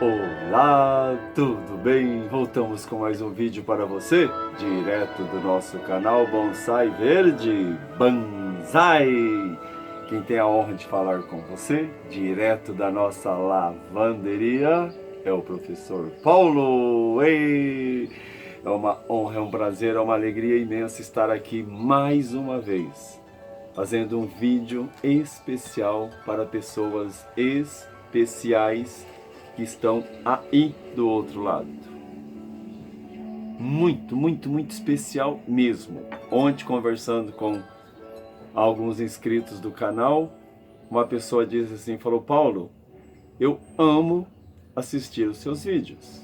Olá, tudo bem? Voltamos com mais um vídeo para você, direto do nosso canal Bonsai Verde Banzai. Quem tem a honra de falar com você, direto da nossa lavanderia, é o professor Paulo. Ei! É uma honra, é um prazer, é uma alegria imensa estar aqui mais uma vez, fazendo um vídeo especial para pessoas especiais que estão aí do outro lado. Muito, muito, muito especial mesmo. Ontem, conversando com alguns inscritos do canal, uma pessoa disse assim, falou: Paulo, eu amo assistir os seus vídeos.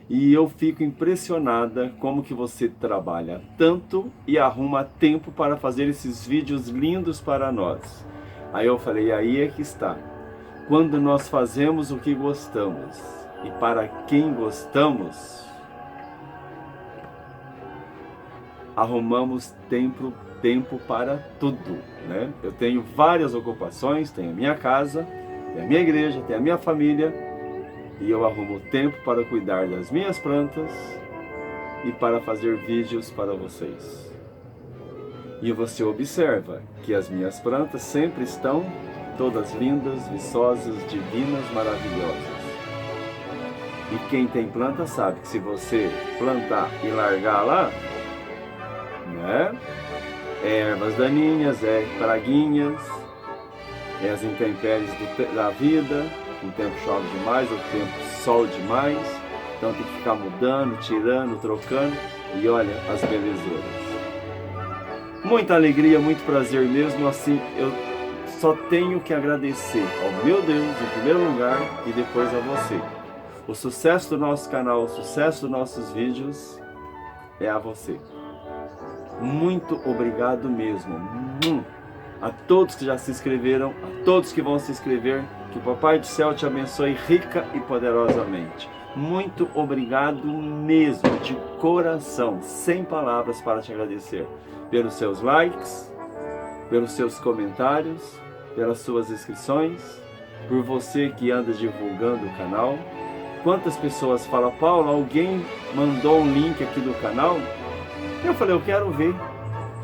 E eu fico impressionada como que você trabalha tanto e arruma tempo para fazer esses vídeos lindos para nós. Aí eu falei, aí é que está. Quando nós fazemos o que gostamos e para quem gostamos, arrumamos tempo para tudo, né? Eu tenho várias ocupações, tenho a minha casa, tenho a minha igreja, tenho a minha família, e eu arrumo tempo para cuidar das minhas plantas e para fazer vídeos para vocês. E você observa que as minhas plantas sempre estão todas lindas, viçosas, divinas, maravilhosas. E quem tem planta sabe que se você plantar e largar lá, né, é ervas daninhas, é praguinhas, é as intempéries da vida, um tempo chove demais, outro tempo sol demais, então tem que ficar mudando, tirando, trocando, e olha as belezuras. Muita alegria, muito prazer mesmo, assim, eu só tenho que agradecer ao meu Deus em primeiro lugar e depois a você. O sucesso do nosso canal, o sucesso dos nossos vídeos é a você. Muito obrigado mesmo. A todos que já se inscreveram, a todos que vão se inscrever, que o Papai do Céu te abençoe rica e poderosamente. Muito obrigado mesmo, de coração, sem palavras para te agradecer. Pelos seus likes, pelos seus comentários, pelas suas inscrições, por você que anda divulgando o canal. Quantas pessoas falam, Paulo, alguém mandou um link aqui do canal? Eu falei, eu quero ver.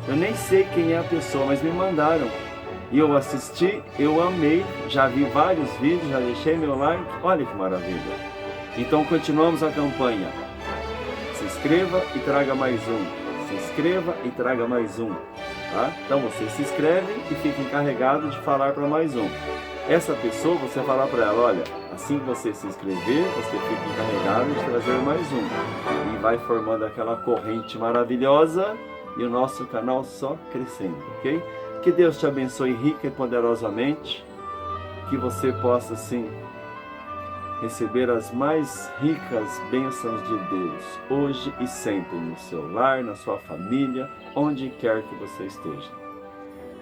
Eu nem sei quem é a pessoa, mas me mandaram. E eu assisti, eu amei, já vi vários vídeos, já deixei meu like. Olha que maravilha. Então continuamos a campanha. Se inscreva e traga mais um. Se inscreva e traga mais um. Tá? Então você se inscreve e fica encarregado de falar para mais um. Essa pessoa, você falar para ela, olha, assim que você se inscrever, você fica encarregado de trazer mais um. E vai formando aquela corrente maravilhosa e o nosso canal só crescendo, ok? Que Deus te abençoe rica e poderosamente, que você possa, sim, receber as mais ricas bênçãos de Deus, hoje e sempre, no seu lar, na sua família, onde quer que você esteja.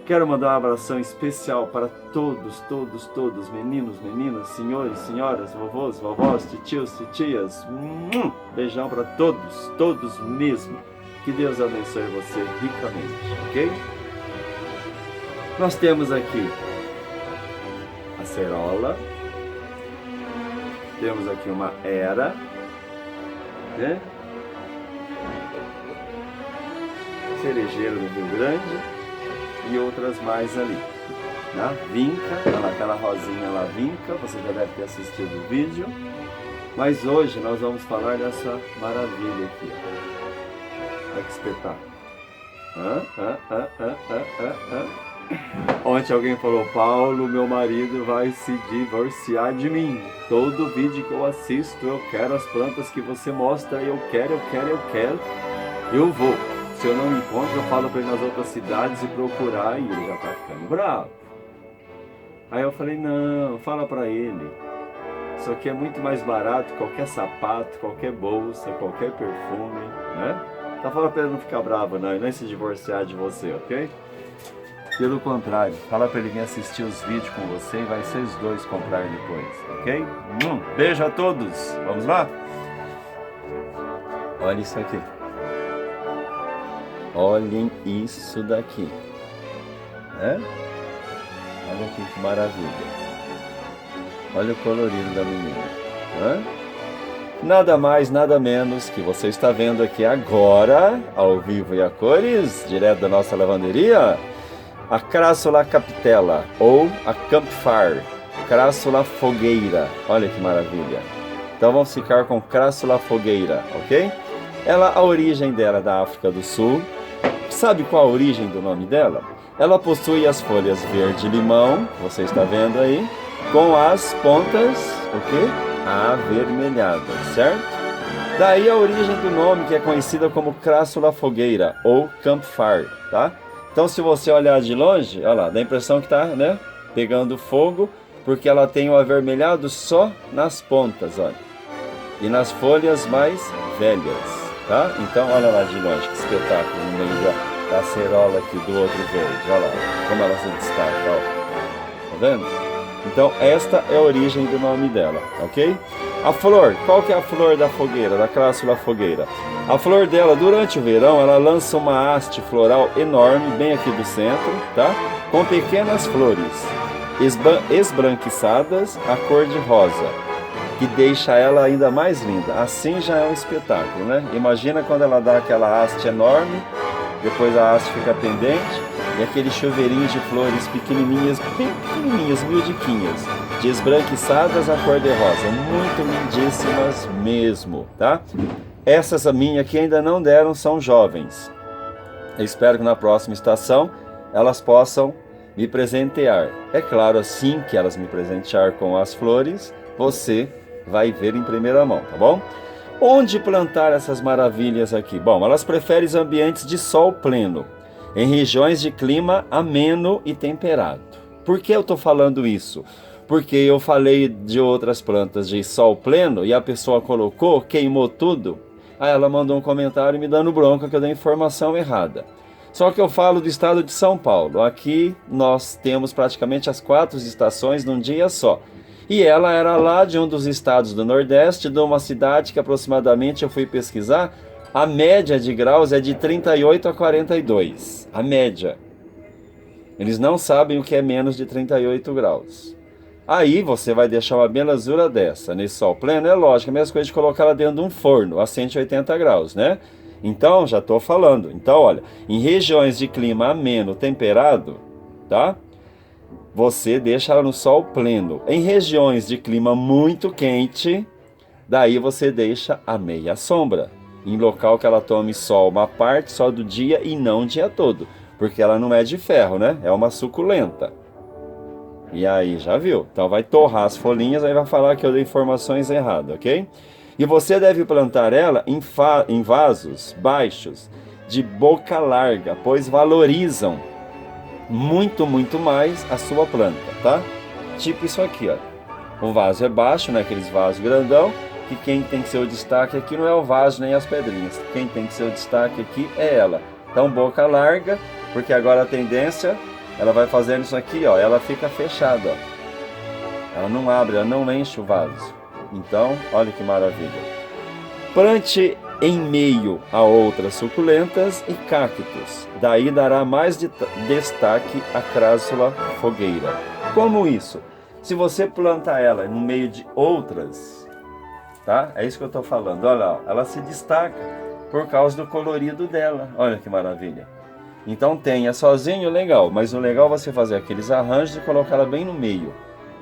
Quero mandar um abração especial para todos, meninos, meninas, senhores, senhoras, vovôs, vovós, titios, titias. Beijão para todos mesmo. Que Deus abençoe você ricamente, ok? Nós temos aqui a cerola. Temos aqui uma era, né? Cerejeiro do Rio Grande e outras mais ali. Né? Vinca, aquela rosinha lá vinca, você já deve ter assistido o vídeo. Mas hoje nós vamos falar dessa maravilha aqui. Olha que espetáculo. Ontem alguém falou, Paulo, meu marido vai se divorciar de mim. Todo vídeo que eu assisto, eu quero as plantas que você mostra, eu quero. Eu vou. Se eu não encontro, eu falo para ele nas outras cidades e procurar, e ele já tá ficando bravo. Aí eu falei, não, fala para ele. Isso aqui é muito mais barato, qualquer sapato, qualquer bolsa, qualquer perfume, né? Tá falando para ele não ficar bravo, não, e nem se divorciar de você, ok? Pelo contrário, fala para ele vir assistir os vídeos com você e vai ser os dois comprar depois, ok? Beijo a todos! Vamos lá? Olha isso aqui. Olhem isso daqui. Né? Olha aqui que maravilha. Olha o colorido da menina. né? Nada mais, nada menos que você está vendo aqui agora, ao vivo e a cores, direto da nossa lavanderia, a Crassula capitella, ou a campfire, Crassula fogueira. Olha que maravilha. Então vamos ficar com Crassula fogueira, ok? A origem dela é da África do Sul. Sabe qual a origem do nome dela? Ela possui as folhas verde-limão, você está vendo aí, com as pontas, o quê? Avermelhadas, certo? Daí a origem do nome, que é conhecida como Crassula fogueira ou campfire, tá? Então se você olhar de longe, olha lá, dá a impressão que tá, né, pegando fogo, porque ela tem o avermelhado só nas pontas, olha, e nas folhas mais velhas, tá? Então olha lá de longe, que espetáculo no meio da acerola aqui do outro verde, olha lá, como ela se destaca, ó, tá vendo? Então esta é a origem do nome dela, ok? A flor, qual que é a flor da fogueira, da Crassula fogueira? A flor dela, durante o verão, ela lança uma haste floral enorme, bem aqui do centro, tá? Com pequenas flores esbranquiçadas, a cor de rosa, que deixa ela ainda mais linda. Assim já é um espetáculo, né? Imagina quando ela dá aquela haste enorme, depois a haste fica pendente, e aquele chuveirinho de flores pequenininhas, bem pequenininhas, miudiquinhas, de esbranquiçadas a cor de rosa, muito lindíssimas mesmo, tá? Essas a minha que ainda não deram são jovens. Eu espero que na próxima estação elas possam me presentear. É claro, assim que elas me presentear com as flores, você vai ver em primeira mão, tá bom? Onde plantar essas maravilhas aqui? Bom, elas preferem os ambientes de sol pleno, em regiões de clima ameno e temperado. Por que eu estou falando isso? Porque eu falei de outras plantas de sol pleno e a pessoa colocou, queimou tudo. Aí ela mandou um comentário me dando bronca que eu dei informação errada. Só que eu falo do estado de São Paulo. Aqui nós temos praticamente as 4 estações num dia só. E ela era lá de um dos estados do Nordeste, de uma cidade que aproximadamente eu fui pesquisar, a média de graus é de 38 a 42. A média. Eles não sabem o que é menos de 38 graus. Aí você vai deixar uma belezura dessa nesse sol pleno, é lógico, a mesma coisa de colocar ela dentro de um forno a 180 graus, né? Então, já estou falando. Então, olha, em regiões de clima ameno, temperado, tá? Você deixa ela no sol pleno. Em regiões de clima muito quente, daí você deixa a meia sombra. Em local que ela tome sol uma parte só do dia e não o dia todo. Porque ela não é de ferro, né? É uma suculenta. E aí, já viu? Então vai torrar as folhinhas, aí vai falar que eu dei informações erradas, ok? E você deve plantar ela em vasos baixos, de boca larga, pois valorizam muito, muito mais a sua planta, tá? Tipo isso aqui, ó. O vaso é baixo, né? Aqueles vasos grandão, que quem tem que ser o destaque aqui não é o vaso nem as pedrinhas. Quem tem que ser o destaque aqui é ela. Então boca larga, porque agora a tendência, ela vai fazendo isso aqui, ó, ela fica fechada, ó. Ela não abre, ela não enche o vaso. Então, olha que maravilha. Plante em meio a outras suculentas e cactos. Daí dará mais destaque a Crassula fogueira. Como isso? Se você plantar ela no meio de outras, tá? É isso que eu estou falando. Olha lá, ela se destaca por causa do colorido dela. Olha que maravilha. Então tenha sozinho, legal. Mas o legal é você fazer aqueles arranjos e colocar ela bem no meio.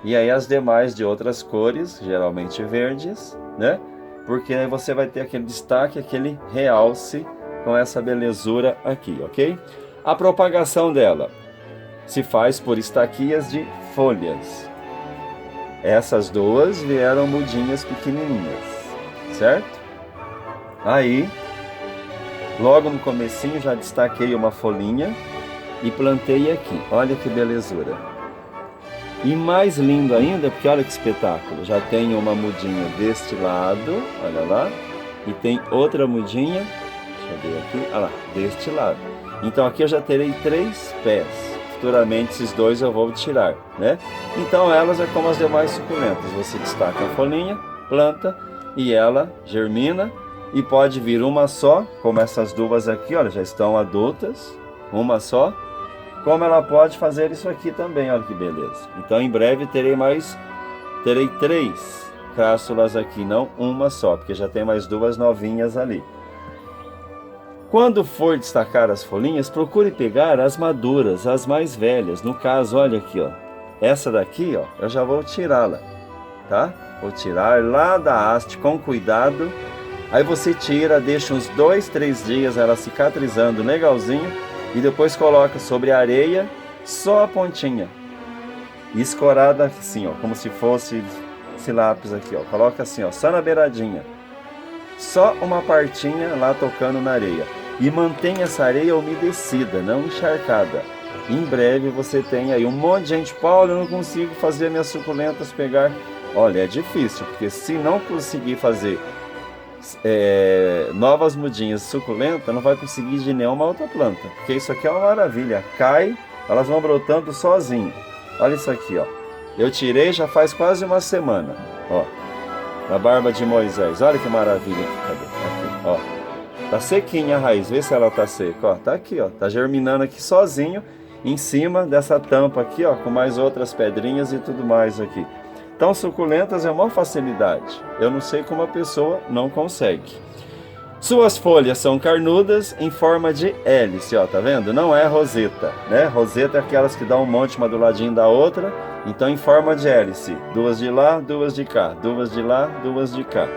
E aí as demais de outras cores, geralmente verdes, né? Porque aí você vai ter aquele destaque, aquele realce com essa belezura aqui, ok? A propagação dela se faz por estaquias de folhas. Essas duas vieram mudinhas pequenininhas, certo? Aí, logo no comecinho já destaquei uma folhinha e plantei aqui. Olha que belezura. E mais lindo ainda, porque olha que espetáculo, já tem uma mudinha deste lado, olha lá, e tem outra mudinha, deixa eu ver aqui, olha lá, deste lado. Então aqui eu já terei 3 pés, futuramente esses 2 eu vou tirar, né? Então elas é como as demais suculentas, você destaca a folhinha, planta, e ela germina, e pode vir uma só, como essas duas aqui, olha, já estão adultas, uma só. Como ela pode fazer isso aqui também, olha que beleza. Então em breve terei 3 crássulas aqui, não uma só, porque já tem mais 2 novinhas ali. Quando for destacar as folhinhas, procure pegar as maduras, as mais velhas. No caso, olha aqui, ó. Essa daqui, ó, eu já vou tirá-la, tá? Vou tirar lá da haste com cuidado. Aí você tira, deixa uns 2, 3 dias ela cicatrizando legalzinho. E depois coloca sobre a areia, só a pontinha. Escorada assim, ó, como se fosse esse lápis aqui, ó. Coloca assim, ó, só na beiradinha. Só uma partinha lá tocando na areia. E mantém essa areia umedecida, não encharcada. Em breve você tem aí um monte de gente. Paulo, eu não consigo fazer minhas suculentas pegar. Olha, é difícil, porque se não conseguir fazer novas mudinhas suculentas, não vai conseguir de nenhuma outra planta. Porque isso aqui é uma maravilha. Cai, elas vão brotando sozinho. Olha isso aqui, ó. Eu tirei já faz quase uma semana, ó. Na barba de Moisés. Olha que maravilha. Cadê? Aqui, ó. Tá sequinha a raiz. Vê se ela tá seca, ó. Tá aqui, ó. Tá germinando aqui sozinho. Em cima dessa tampa aqui, ó. Com mais outras pedrinhas e tudo mais aqui. Então, suculentas é uma facilidade. Eu não sei como a pessoa não consegue. Suas folhas são carnudas em forma de hélice, ó, tá vendo? Não é roseta, né? Roseta é aquelas que dão um monte uma do ladinho da outra. Então, em forma de hélice. 2 de lá, 2 de cá. 2 de lá, 2 de cá.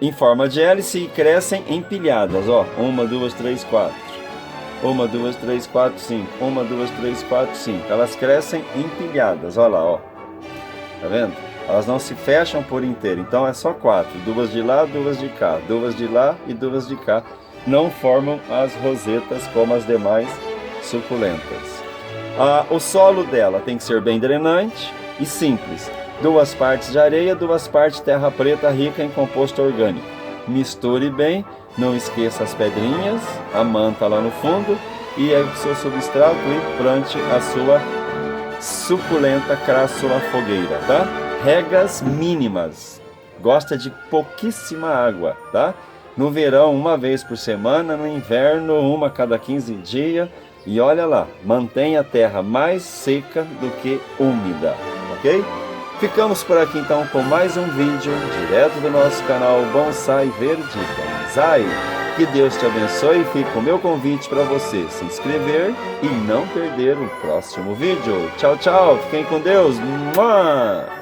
Em forma de hélice e crescem empilhadas, ó. 1, 2, 3, 4. 1, 2, 3, 4, 5. 1, 2, 3, 4, 5. Elas crescem empilhadas, olha lá, ó. Tá vendo? Elas não se fecham por inteiro, então é só 4. 2 de lá, 2 de cá. 2 de lá e 2 de cá. Não formam as rosetas como as demais suculentas. O solo dela tem que ser bem drenante e simples. 2 partes de areia, 2 partes de terra preta rica em composto orgânico. Misture bem, não esqueça as pedrinhas, a manta lá no fundo e aí o seu substrato e plante a sua suculenta crassula fogueira, tá? Regas mínimas, gosta de pouquíssima água, tá? No verão, 1 vez por semana, no inverno, 1 a cada 15 dias. E olha lá, mantém a terra mais seca do que úmida, ok? Ficamos por aqui então com mais um vídeo direto do nosso canal Bonsai Verde Bonsai. Que Deus te abençoe e fica o meu convite para você se inscrever e não perder o próximo vídeo. Tchau, tchau, fiquem com Deus. Mua!